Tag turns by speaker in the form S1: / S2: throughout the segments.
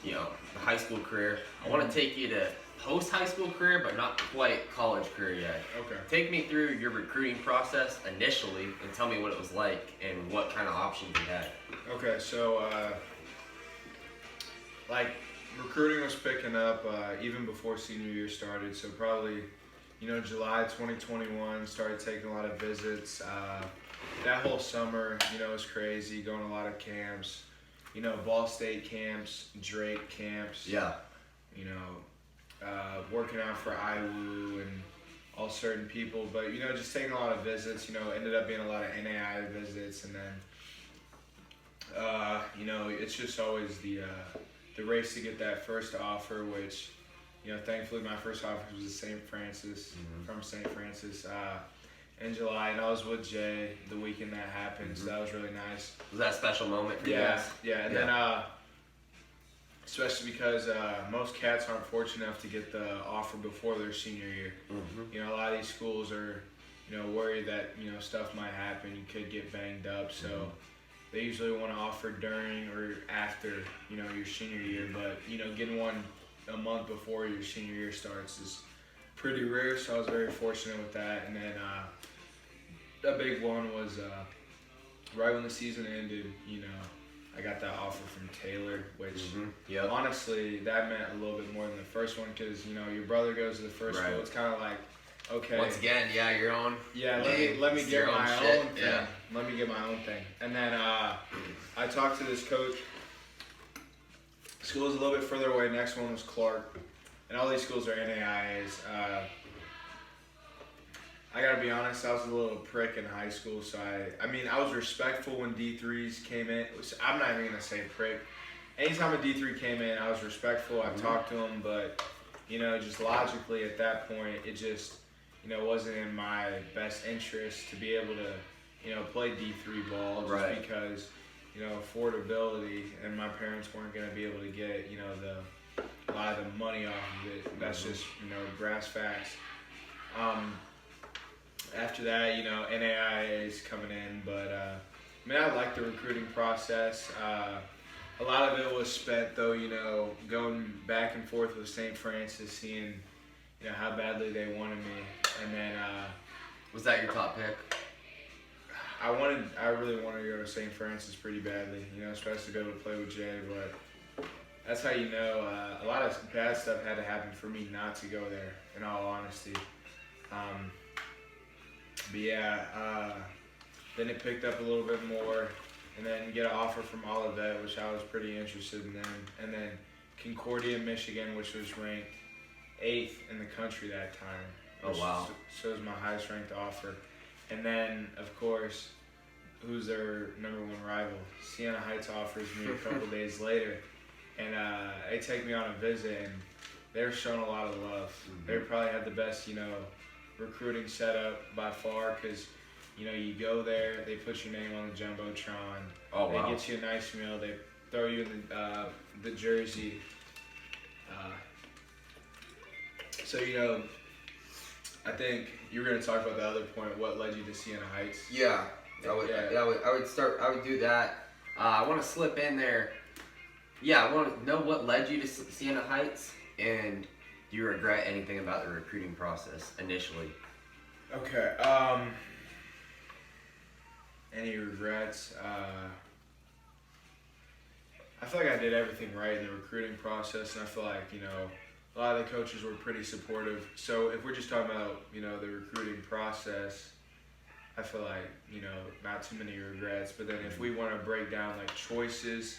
S1: the high school career. I want to take you to post high school career, but not quite college career yet.
S2: Okay.
S1: Take me through your recruiting process initially, and tell me what it was like and what kind of options you had.
S2: Okay, so like recruiting was picking up even before senior year started. So probably, July 2021 started taking a lot of visits. That whole summer, was crazy. Going to a lot of camps. Ball State camps, Drake camps.
S1: Yeah.
S2: Working out for IWU and all certain people, but just taking a lot of visits. Ended up being a lot of NAI visits, and then it's just always the race to get that first offer, which thankfully my first offer was St. Francis, from St. Francis in July, and I was with Jay the weekend that happened, so that was really nice.
S1: Was that a special moment for you
S2: Yeah,
S1: guys?
S2: yeah, and then especially because most cats aren't fortunate enough to get the offer before their senior year. A lot of these schools are, worried that, stuff might happen. You could get banged up. So they usually want to offer during or after, your senior year. But, getting one a month before your senior year starts is pretty rare. So I was very fortunate with that. And then a big one was right when the season ended, I got that offer from Taylor, which honestly, that meant a little bit more than the first one because, your brother goes to the first school. It's kind of like, okay.
S1: Once again, your own.
S2: Yeah, let me get my own thing. Yeah. Let me get my own thing. And then I talked to this coach. School is a little bit further away. Next one was Clark. And all these schools are NAIAs. I gotta be honest, I was a little prick in high school, so I was respectful when D3s came in. I'm not even gonna say prick. Anytime a D3 came in, I was respectful. I talked to them, but just logically at that point, it just wasn't in my best interest to be able to play D3 ball just because affordability, and my parents weren't gonna be able to get a lot of the money off of it. That's just brass facts. After that, NAIA is coming in, but I like the recruiting process. A lot of it was spent though, going back and forth with St. Francis, seeing, how badly they wanted me, and then.
S1: Was that your top pick?
S2: I really wanted to go to St. Francis pretty badly, especially to be able to play with Jay, but that's how a lot of bad stuff had to happen for me not to go there, in all honesty. But yeah, then it picked up a little bit more, and then get an offer from Olivet, which I was pretty interested in then, and then Concordia, Michigan, which was ranked 8th in the country that time.
S1: Oh, wow.
S2: So it was my highest ranked offer. And then, of course, who's their number one rival? Siena Heights offers me a couple days later, and they take me on a visit, and they're showing a lot of love. They probably had the best, recruiting setup by far because, you go there, they put your name on the Jumbotron.
S1: Oh, wow.
S2: They get you a nice meal. They throw you in the jersey. So, I think you were going to talk about the other point, what led you to Siena Heights.
S1: Yeah, I would do that. I want to slip in there. Yeah, I want to know what led you to Siena Heights, and do you regret anything about the recruiting process initially?
S2: Okay. Any regrets? I feel like I did everything right in the recruiting process, and I feel like, a lot of the coaches were pretty supportive. So if we're just talking about, the recruiting process, I feel like, not too many regrets. But then if we want to break down, choices,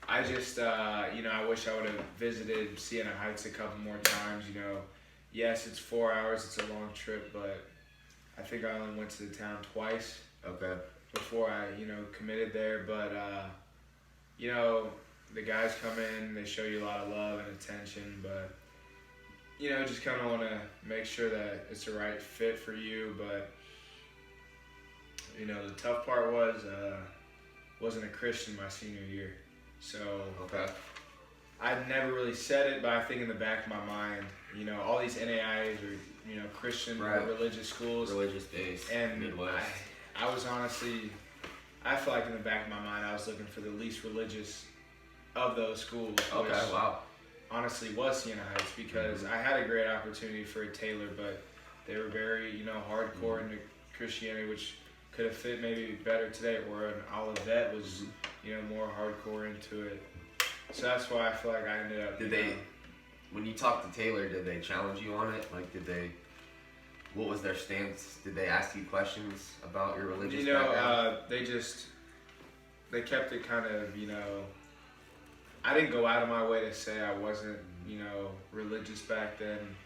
S2: I just, I wish I would have visited Siena Heights a couple more times. Yes, it's 4 hours, it's a long trip, but I think I only went to the town twice.
S1: Okay.
S2: Before I, committed there. But, the guys come in, they show you a lot of love and attention, but, just kind of want to make sure that it's the right fit for you. But, the tough part was, wasn't a Christian my senior year. So,
S1: okay.
S2: I'd never really said it, but I think in the back of my mind, all these NAIAs are, Christian or religious schools.
S1: Religious based,
S2: and
S1: Midwest.
S2: I was honestly, I feel like in the back of my mind, I was looking for the least religious of those schools.
S1: Okay,
S2: Which
S1: wow.
S2: honestly was Siena Heights, because I had a great opportunity for a Taylor, but they were very, hardcore into Christianity, which could have fit maybe better today, where an Olivet was, more hardcore into it. So that's why I feel like I ended up.
S1: When you talked to Taylor, did they challenge you on it? Like, what was their stance? Did they ask you questions about your religious background?
S2: They kept it kind of, I didn't go out of my way to say I wasn't, religious back then.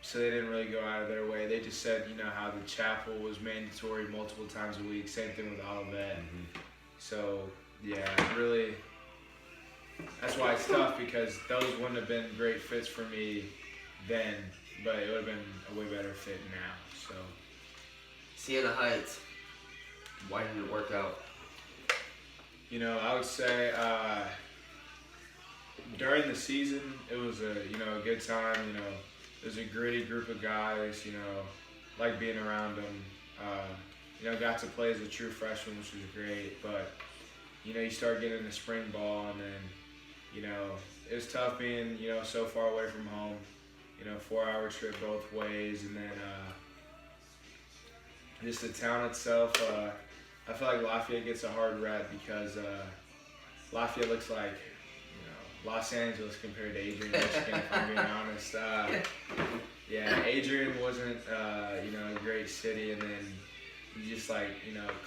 S2: So they didn't really go out of their way. They just said, how the chapel was mandatory multiple times a week. Same thing with Olivet. So, yeah, really, that's why it's tough, because those wouldn't have been great fits for me then, but it would have been a way better fit now. So,
S1: Siena Heights, why didn't it work out?
S2: I would say during the season, it was a good time. It was a gritty group of guys. Like being around them. Got to play as a true freshman, which was great. But you start getting into spring ball, and then it was tough being so far away from home. 4-hour trip both ways, and then just the town itself. I feel like Lafayette gets a hard rep because Lafayette looks like Los Angeles compared to Adrian, Michigan, if I'm being honest. Yeah, Adrian wasn't a great city, and then just like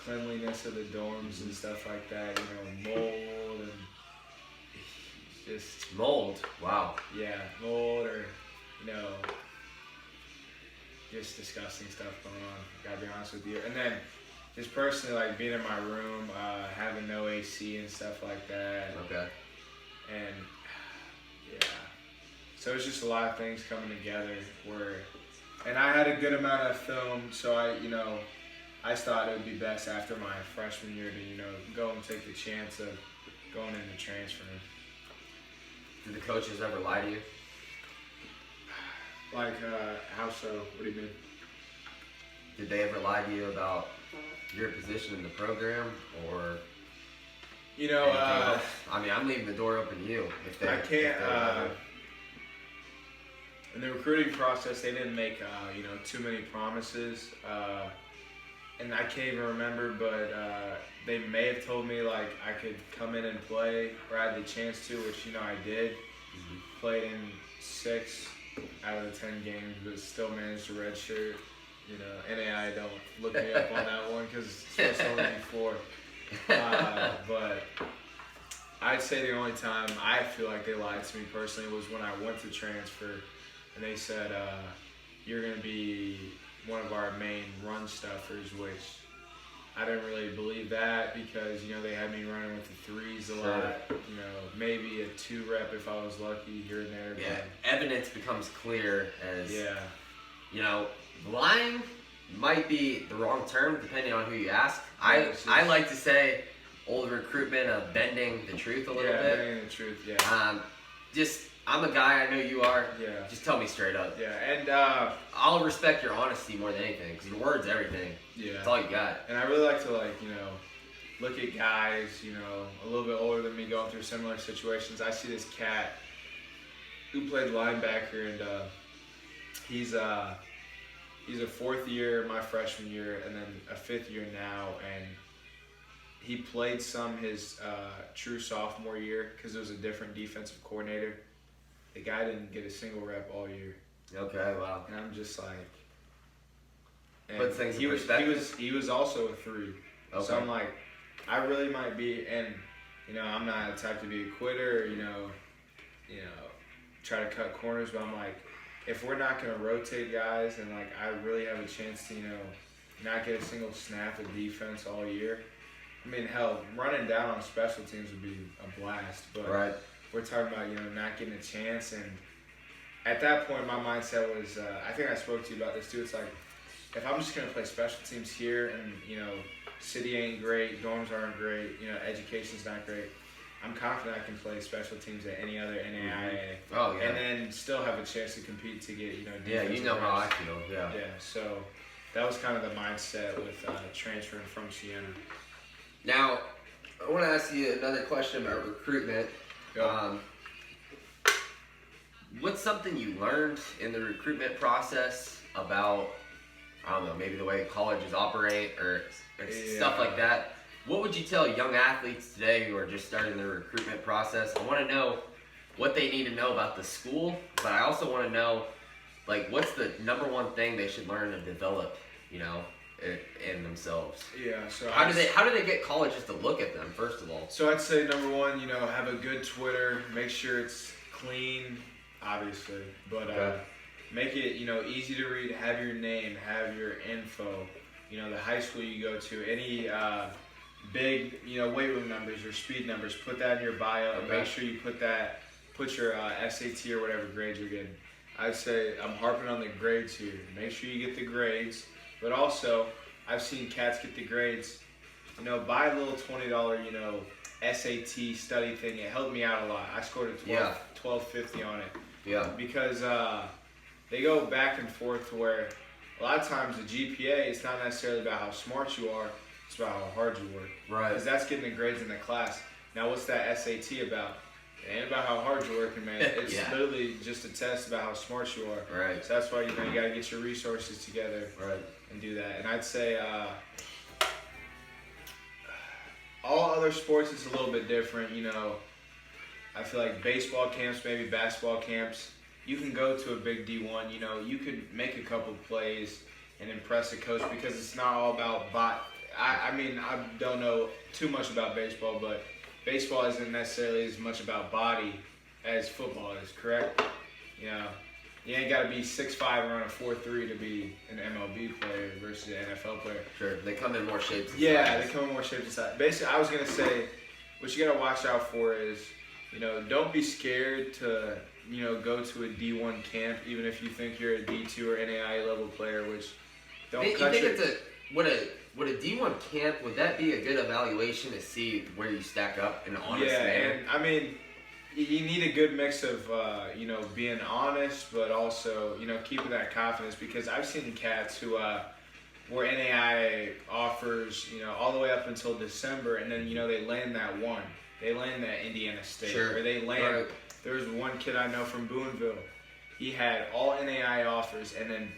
S2: cleanliness of the dorms and stuff like that. Mold and just
S1: mold. Wow.
S2: Yeah, mold, or just disgusting stuff going on. Gotta be honest with you. And then just personally, like being in my room, having no AC and stuff like that.
S1: Okay.
S2: And yeah, so it's just a lot of things coming together and I had a good amount of film, so I thought it would be best after my freshman year to go and take the chance of going into transferring.
S1: Did the coaches ever lie to you?
S2: Like, how so? What do you mean?
S1: Did they ever lie to you about your position in the program, or I mean, I'm leaving the door open to you.
S2: I can't. In the recruiting process, they didn't make too many promises, and I can't even remember. But they may have told me like I could come in and play, or I had the chance to, which I did. Played in 6 out of the 10 games, but still managed to redshirt. NAI don't look me up on that one because it's supposed to only be 4. But I'd say the only time I feel like they lied to me personally was when I went to transfer, and they said, you're going to be one of our main run stuffers, which I didn't really believe that because, they had me running with the 3s a lot, maybe a 2 rep if I was lucky here and there.
S1: Yeah, evidence becomes clear as,
S2: yeah.
S1: Lying might be the wrong term depending on who you ask. I like to say old recruitment of bending the truth a little bit.
S2: Yeah, bending the truth, yeah.
S1: I'm a guy, I know you are.
S2: Yeah.
S1: Just tell me straight up.
S2: Yeah, and
S1: I'll respect your honesty more than anything, because your word's everything.
S2: Yeah.
S1: That's all you got.
S2: And I really like to look at guys, a little bit older than me going through similar situations. I see this cat who played linebacker, and he's a 4th year my freshman year, and then a 5th year now, and he played some his true sophomore year because it was a different defensive coordinator. The guy didn't get a single rep all year.
S1: Okay, wow.
S2: And I'm just like,
S1: Put things in perspective.
S2: He was also a 3.
S1: Okay.
S2: So I'm like, I really might be, and I'm not the type to be a quitter, or, try to cut corners, but I'm like, if we're not going to rotate guys and like I really have a chance to, not get a single snap of defense all year. I mean, hell, running down on special teams would be a blast, but
S1: right.
S2: We're talking about, not getting a chance. And at that point, my mindset was, I think I spoke to you about this too. It's like, if I'm just going to play special teams here and, city ain't great, dorms aren't great, education's not great, I'm confident I can play special teams at any other NAIA.
S1: Oh, yeah.
S2: And then still have a chance to compete to get,
S1: yeah, you know how I feel, yeah.
S2: Yeah, so that was kind of the mindset with transferring from Siena.
S1: Now, I want to ask you another question about recruitment.
S2: Yep.
S1: What's something you learned in the recruitment process about, I don't know, maybe the way colleges operate or stuff like that? What would you tell young athletes today who are just starting their recruitment process? I want to know what they need to know about the school, but I also want to know, like, what's the number one thing they should learn to develop, in themselves?
S2: Yeah. So
S1: How do they get colleges to look at them, first of all?
S2: So I'd say number one, have a good Twitter. Make sure it's clean, obviously, but make it easy to read. Have your name, have your info. The high school you go to, any big weight room numbers or speed numbers. Put that in your bio.
S1: Okay.
S2: Make sure you put your SAT or whatever grades you're getting. I'd say I'm harping on the grades here. Make sure you get the grades, but also I've seen cats get the grades. Buy a little $20 SAT study thing. It helped me out a lot. I scored a 1250 on it.
S1: Yeah.
S2: Because they go back and forth to where a lot of times the GPA is not necessarily about how smart you are. It's about how hard you work.
S1: Right.
S2: Because that's getting the grades in the class. Now, what's that SAT about? It ain't about how hard you're working, man. It's literally just a test about how smart you are.
S1: Right.
S2: So that's why you got to get your resources together.
S1: Right.
S2: And do that. And I'd say all other sports is a little bit different. I feel like baseball camps, maybe basketball camps, you can go to a big D1. You could make a couple plays and impress a coach because it's not all about I don't know too much about baseball, but baseball isn't necessarily as much about body as football is, correct? You ain't got to be 6'5" and run a 4.3 to be an MLB player versus an NFL player.
S1: Sure, they come in more shapes and
S2: sizes. They come in more shapes and sizes. Basically, I was going to say, what you got to watch out for is, don't be scared to, go to a D1 camp, even if you think you're a D2 or NAIA level player, which don't cut your...
S1: Would a D1 camp, would that be a good evaluation to see where you stack up in an honest manner?
S2: And you need a good mix of, being honest, but also, keeping that confidence, because I've seen cats who were NAIA offers, all the way up until December, and then, they land that one. They land that Indiana State.
S1: Sure.
S2: Or they land, there was one kid I know from Boonville. He had all NAIA offers, and then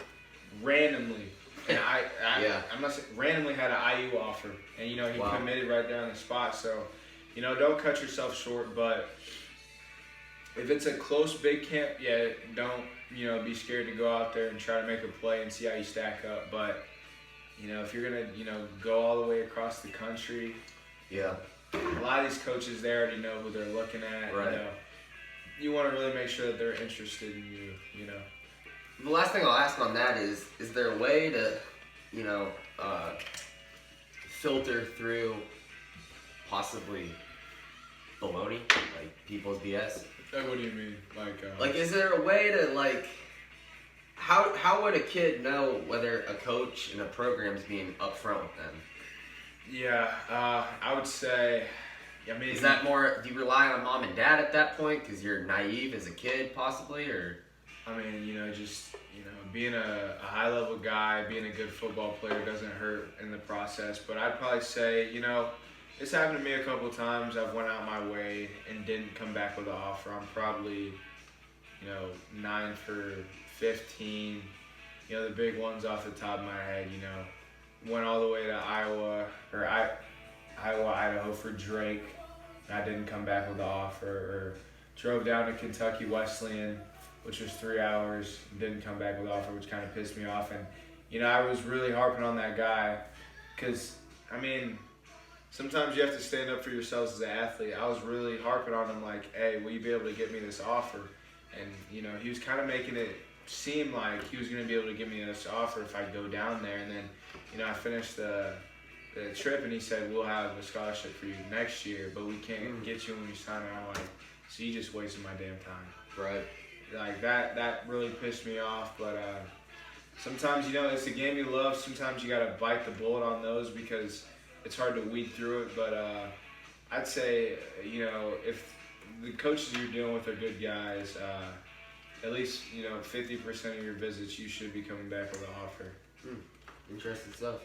S2: randomly, and I'm not saying, randomly had an IU offer, and he committed right there on the spot. So, don't cut yourself short. But if it's a close big camp, don't be scared to go out there and try to make a play and see how you stack up. But if you're gonna go all the way across the country, a lot of these coaches they already know who they're looking at.
S1: Right.
S2: You want to really make sure that they're interested in you.
S1: The last thing I'll ask on that is there a way to, filter through possibly baloney, like people's BS?
S2: What do you mean?
S1: Like, is there a way to, how would a kid know whether a coach in a program is being upfront with them?
S2: Yeah, I would say,
S1: is that more, do you rely on mom and dad at that point because you're naive as a kid possibly, or?
S2: Being a high-level guy, being a good football player doesn't hurt in the process. But I'd probably say, it's happened to me a couple of times. I've went out my way and didn't come back with an offer. I'm probably, 9 for 15. The big ones off the top of my head, went all the way to Iowa, Idaho for Drake. And I didn't come back with an offer. Or drove down to Kentucky Wesleyan, which was 3 hours, didn't come back with an offer, which kind of pissed me off. And, I was really harping on that guy because, sometimes you have to stand up for yourselves as an athlete. I was really harping on him like, hey, will you be able to get me this offer? And, he was kind of making it seem like he was going to be able to give me this offer if I go down there. And then, I finished the trip and he said, we'll have a scholarship for you next year, but we can't get you when you sign it. I'm like, so you just wasted my damn time.
S1: Right.
S2: Like that really pissed me off, but sometimes it's a game you love. Sometimes you gotta bite the bullet on those because it's hard to weed through it. But I'd say if the coaches you're dealing with are good guys, at least 50% of your visits you should be coming back with an offer.
S1: Interesting stuff.